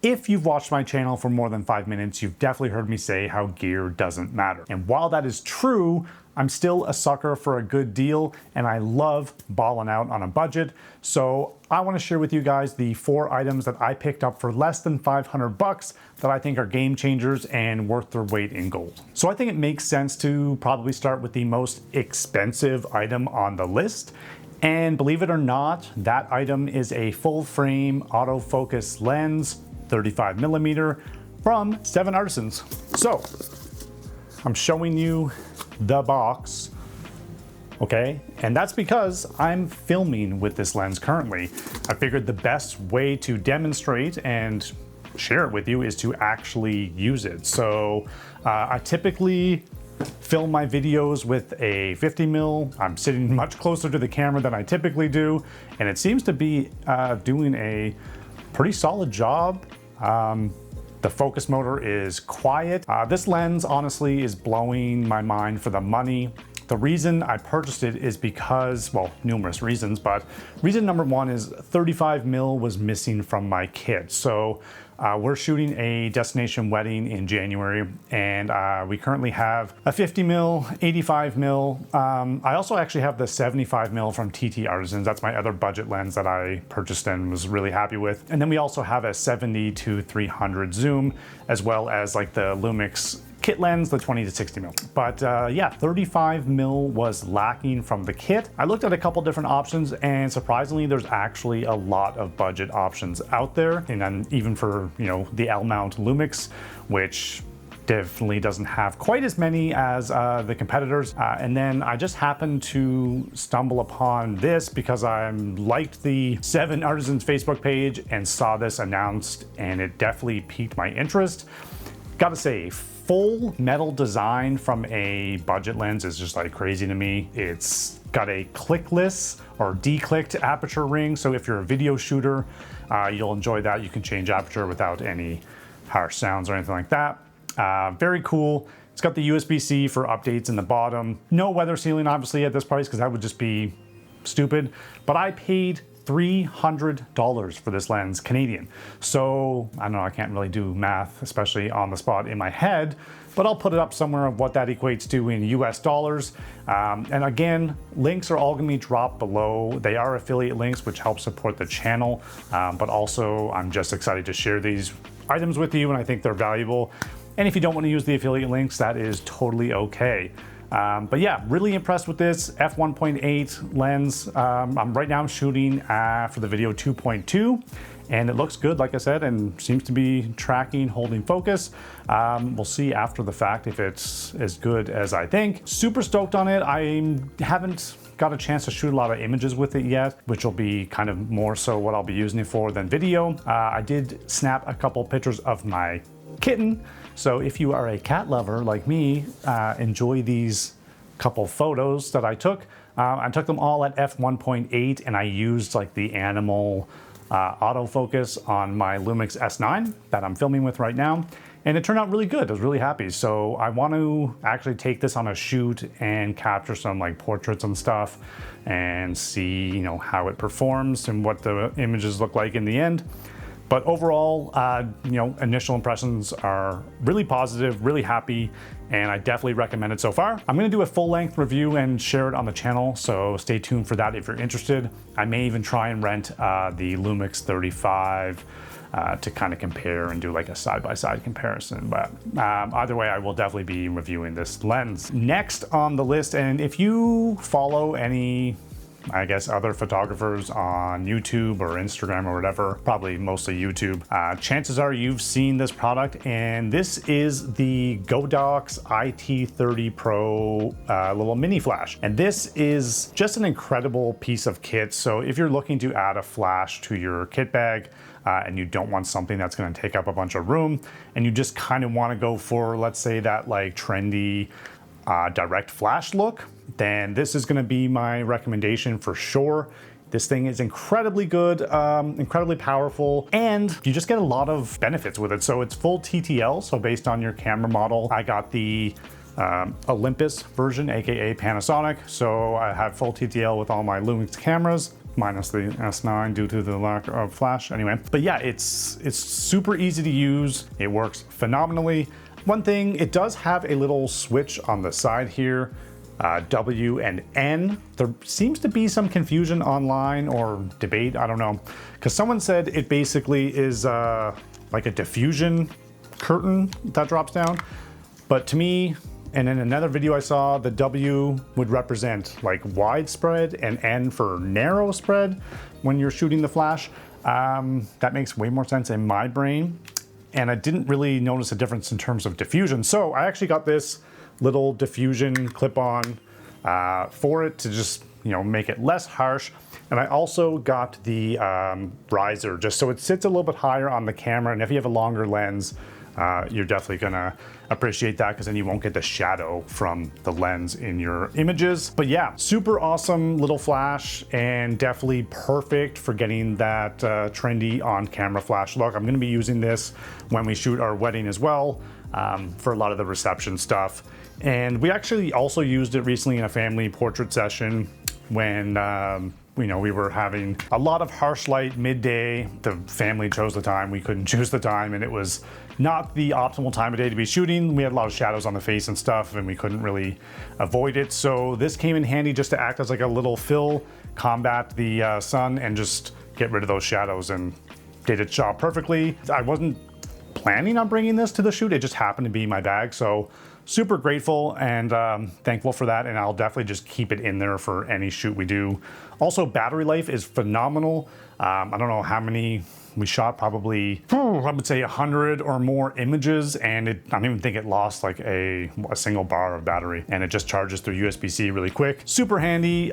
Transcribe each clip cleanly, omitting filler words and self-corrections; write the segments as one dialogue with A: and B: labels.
A: If you've watched my channel for more than 5 minutes, you've definitely heard me say how gear doesn't matter. And while that is true, I'm still a sucker for a good deal and I love balling out on a budget. So I want to share with you guys the 4 items that I picked up for less than 500 bucks that I think are game changers and worth their weight in gold. So I think it makes sense to probably start with the most expensive item on the list. And believe it or not, that item is a full frame autofocus lens, 35mm from 7 Artisans. So I'm showing you the box, okay? And that's because I'm filming with this lens currently. I figured the best way to demonstrate and share it with you is to actually use it. So I typically film my videos with a 50mm. I'm sitting much closer to the camera than I typically do, and it seems to be doing a pretty solid job. The focus motor is quiet. This lens honestly is blowing my mind for the money. The reason I purchased it is because, well, numerous reasons, but reason number 1 is 35mm was missing from my kit. So we're shooting a destination wedding in January, and we currently have a 50mm, 85mm. I also actually have the 75mm from TT Artisans. That's my other budget lens that I purchased and was really happy with. And then we also have a 70-300 zoom, as well as like the Lumix kit lens, the 20-60mm. But yeah, 35mm was lacking from the kit. I looked at a couple different options, and surprisingly, there's actually a lot of budget options out there. And then even for, you know, the L-mount Lumix, which definitely doesn't have quite as many as the competitors. And then I just happened to stumble upon this because I liked the 7 Artisans Facebook page and saw this announced, and it definitely piqued my interest. Gotta say, full metal design from a budget lens is just like crazy to me. It's got a clickless or declicked aperture ring, so if you're a video shooter, you'll enjoy that. You can change aperture without any harsh sounds or anything like that. Very cool. It's got the USB-C for updates in the bottom. No weather sealing, obviously, at this price, because that would just be stupid. But I paid $300 for this lens, Canadian. So I don't know, I can't really do math, especially on the spot in my head, but I'll put it up somewhere of what that equates to in US dollars. And again, links are all gonna be dropped below. They are affiliate links, which help support the channel. But also I'm just excited to share these items with you, and I think they're valuable. And if you don't want to use the affiliate links, that is totally okay. But yeah, really impressed with this f1.8 lens. I'm right now shooting for the video 2.2, and it looks good, like I said, and seems to be tracking, holding focus. We'll see after the fact if it's as good as I think. Super stoked on it. I haven't got a chance to shoot a lot of images with it yet, which will be kind of more so what I'll be using it for than video. I did snap a couple pictures of my kitten. So if you are a cat lover like me, enjoy these couple photos that I took. I took them all at f1.8, and I used like the animal autofocus on my Lumix S9 that I'm filming with right now. And it turned out really good. I was really happy. So I want to actually take this on a shoot and capture some like portraits and stuff and see, you know, how it performs and what the images look like in the end. But overall, you know, initial impressions are really positive, really happy, and I definitely recommend it so far. I'm gonna do a full-length review and share it on the channel, so stay tuned for that if you're interested. I may even try and rent the Lumix 35 to kind of compare and do like a side-by-side comparison. But either way, I will definitely be reviewing this lens. Next on the list, and if you follow any, I guess, other photographers on YouTube or Instagram or whatever, probably mostly YouTube, chances are you've seen this product, and this is the Godox IT30 Pro little mini flash. And this is just an incredible piece of kit. So if you're looking to add a flash to your kit bag, and you don't want something that's going to take up a bunch of room, and you just kind of want to go for, let's say, that like trendy direct flash look, then this is going to be my recommendation for sure. This thing is incredibly good, incredibly powerful, and you just get a lot of benefits with it. So it's full TTL, so based on your camera model. I got the Olympus version, aka Panasonic, so I have full TTL with all my Lumix cameras. minus the S9 due to the lack of flash anyway. But yeah, it's super easy to use. It works phenomenally. One thing, it does have a little switch on the side here, W and N. There seems to be some confusion online or debate, I don't know, because someone said it basically is like a diffusion curtain that drops down. But to me, and in another video I saw, the W would represent like widespread and N for narrow spread when you're shooting the flash. That makes way more sense in my brain. And I didn't really notice a difference in terms of diffusion. So I actually got this little diffusion clip-on for it to just, you know, make it less harsh. And I also got the riser just so it sits a little bit higher on the camera. And if you have a longer lens, you're definitely gonna appreciate that, because then you won't get the shadow from the lens in your images. But yeah, super awesome little flash, and definitely perfect for getting that trendy on-camera flash look. I'm gonna be using this when we shoot our wedding as well, for a lot of the reception stuff. And we actually also used it recently in a family portrait session when you know, we were having a lot of harsh light midday. The family chose the time, we couldn't choose the time, and it was not the optimal time of day to be shooting. We had a lot of shadows on the face and stuff, and we couldn't really avoid it. So this came in handy just to act as like a little fill, combat the sun, and just get rid of those shadows, and did its job perfectly. I wasn't planning on bringing this to the shoot, it just happened to be in my bag. So super grateful and thankful for that, and I'll definitely just keep it in there for any shoot we do. Also, battery life is phenomenal. I don't know how many we shot, probably I would say 100 or more images, and I don't even think it lost like a single bar of battery, and it just charges through USB-C really quick. Super handy.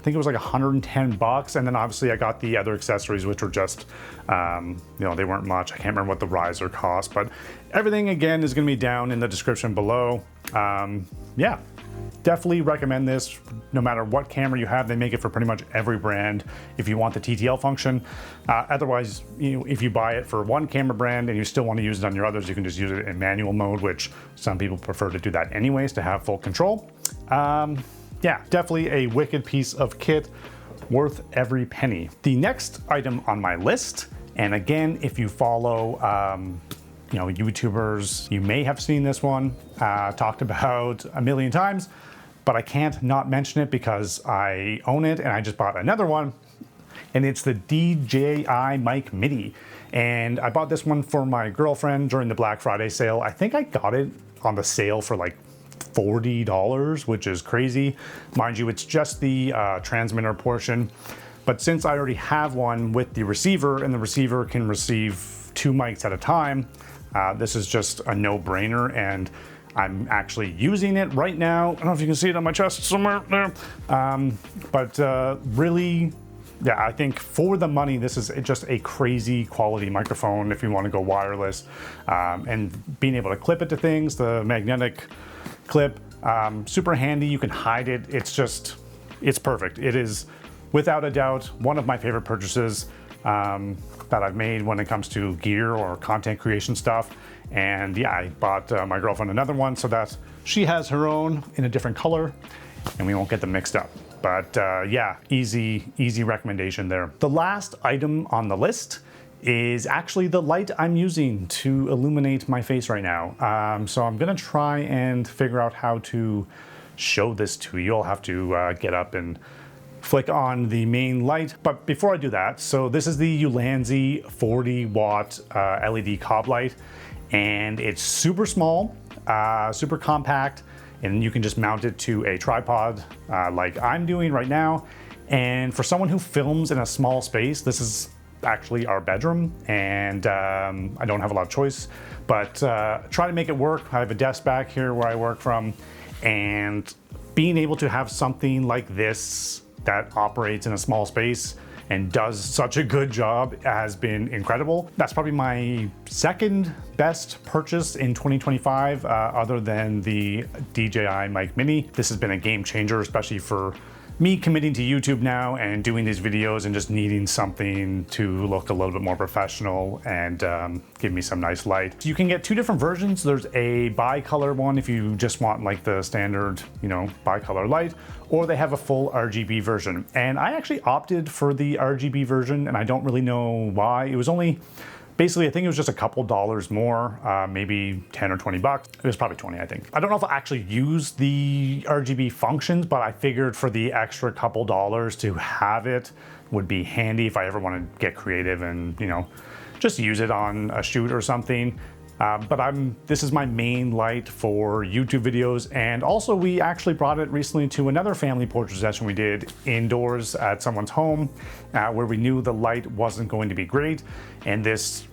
A: I think it was like 110 bucks. And then obviously I got the other accessories, which were just, you know, they weren't much. I can't remember what the riser cost, but everything again is gonna be down in the description below. Yeah, definitely recommend this no matter what camera you have. They make it for pretty much every brand if you want the TTL function. Otherwise, you know, if you buy it for one camera brand and you still want to use it on your others, you can just use it in manual mode, which some people prefer to do that anyways to have full control. Yeah, definitely a wicked piece of kit, worth every penny. The next item on my list, and again, if you follow you know, YouTubers, you may have seen this one talked about a million times, but I can't not mention it because I own it and I just bought another one, and it's the DJI Mic Mini. And I bought this one for my girlfriend during the Black Friday sale. I think I got it on the sale for like $40, which is crazy. Mind you, it's just the transmitter portion. But since I already have one with the receiver, and the receiver can receive 2 mics at a time, this is just a no-brainer, and I'm actually using it right now. I don't know if you can see it on my chest somewhere there. Really, yeah, I think for the money, this is just a crazy quality microphone if you want to go wireless. And being able to clip it to things, the magnetic clip, super handy. You can hide it. It's perfect. It is without a doubt one of my favorite purchases that I've made when it comes to gear or content creation stuff. And yeah, I bought my girlfriend another one so that she has her own in a different color and we won't get them mixed up. But yeah, easy recommendation there. The last item on the list is actually the light I'm using to illuminate my face right now. So I'm gonna try and figure out how to show this to you. I'll have to get up and flick on the main light. But before I do that, so this is the Ulanzi 40 watt LED cob light, and it's super small, super compact, and you can just mount it to a tripod like I'm doing right now. And for someone who films in a small space, this is actually our bedroom, and I don't have a lot of choice, but try to make it work. I have a desk back here where I work from, and being able to have something like this that operates in a small space and does such a good job has been incredible. That's probably my second best purchase in 2025, other than the DJI Mic Mini. This has been a game changer, especially for me committing to YouTube now and doing these videos and just needing something to look a little bit more professional and give me some nice light. You can get two different versions. There's a bi-color one if you just want like the standard, bi-color light, or they have a full RGB version. And I actually opted for the RGB version, and I don't really know why. It was only, basically, I think it was just a couple dollars more, maybe 10 or 20 bucks. It was probably 20, I think. I don't know if I'll actually use the RGB functions, but I figured for the extra couple dollars to have it would be handy if I ever want to get creative and, just use it on a shoot or something. But this is my main light for YouTube videos. And also we actually brought it recently to another family portrait session we did indoors at someone's home, where we knew the light wasn't going to be great. And this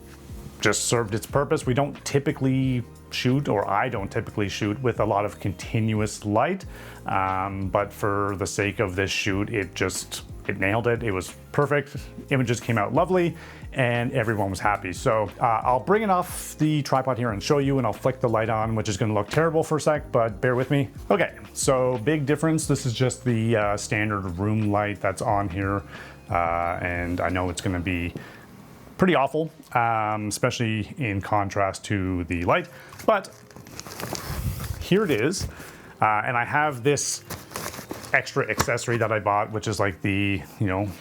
A: just served its purpose. We don't typically shoot, or I don't typically shoot with a lot of continuous light. But for the sake of this shoot, it nailed it. It was perfect. Images came out lovely and everyone was happy. So I'll bring it off the tripod here and show you, and I'll flick the light on, which is gonna look terrible for a sec, but bear with me. Okay, so big difference. This is just the standard room light that's on here. And I know it's gonna be pretty awful, especially in contrast to the light, but here it is. And I have this extra accessory that I bought, which is like the,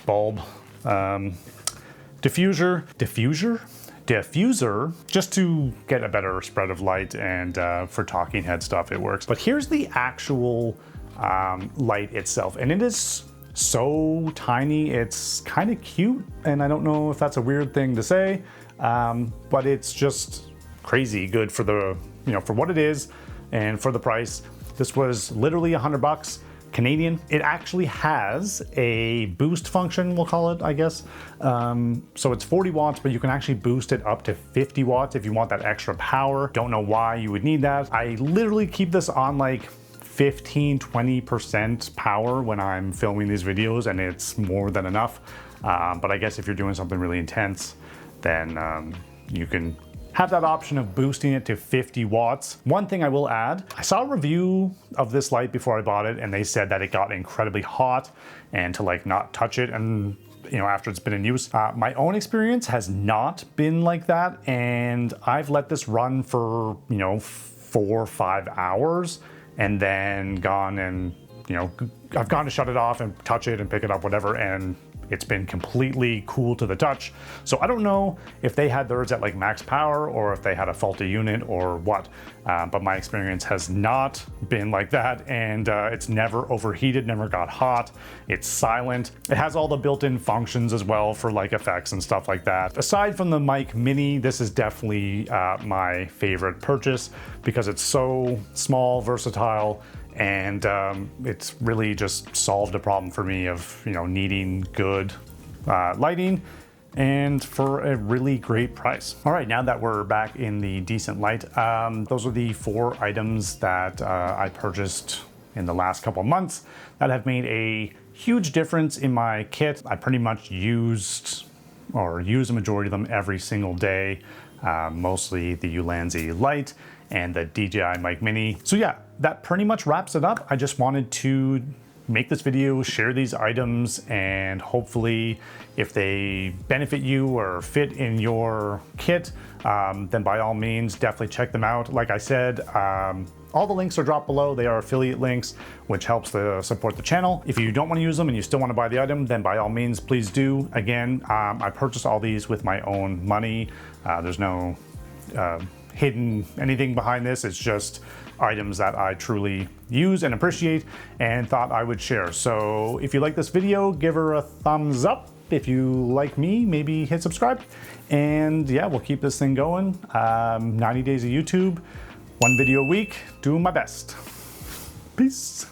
A: bulb diffuser, just to get a better spread of light, and for talking head stuff, it works. But here's the actual light itself, and it is so tiny. It's kind of cute, and I don't know if that's a weird thing to say, but it's just crazy good for the, for what it is and for the price. This was literally $100 Canadian. It actually has a boost function, we'll call it, I guess. So it's 40 watts, but you can actually boost it up to 50 watts if you want that extra power. Don't know why you would need that. I literally keep this on like 15-20% power when I'm filming these videos, and it's more than enough. But I guess if you're doing something really intense, then you can have that option of boosting it to 50 watts. One thing I will add, I saw a review of this light before I bought it, and they said that it got incredibly hot and to like not touch it, and after it's been in use. My own experience has not been like that, and I've let this run for 4 or 5 hours and then gone and I've gone to shut it off and touch it and pick it up, whatever, and it's been completely cool to the touch. So I don't know if they had theirs at like max power or if they had a faulty unit or what, but my experience has not been like that, and it's never overheated, never got hot. It's silent. It has all the built-in functions as well for like effects and stuff like that. Aside from the mic mini, this is definitely my favorite purchase because it's so small, versatile, and it's really just solved a problem for me of needing good lighting, and for a really great price. All right, now that we're back in the decent light, those are the 4 items that I purchased in the last couple of months that have made a huge difference in my kit. I pretty much use a majority of them every single day, mostly the Ulanzi light and the DJI mic mini. So yeah, that pretty much wraps it up. I just wanted to make this video, share these items, and hopefully if they benefit you or fit in your kit, then by all means, definitely check them out. Like I said, all the links are dropped below. They are affiliate links, which helps to support the channel. If you don't want to use them and you still want to buy the item, then by all means, please do. Again, I purchased all these with my own money. There's no hidden anything behind this. It's just items that I truly use and appreciate and thought I would share. So if you like this video, give her a thumbs up. If you like me, maybe hit subscribe. And yeah, we'll keep this thing going. 90 days of YouTube, 1 video a week, doing my best. Peace.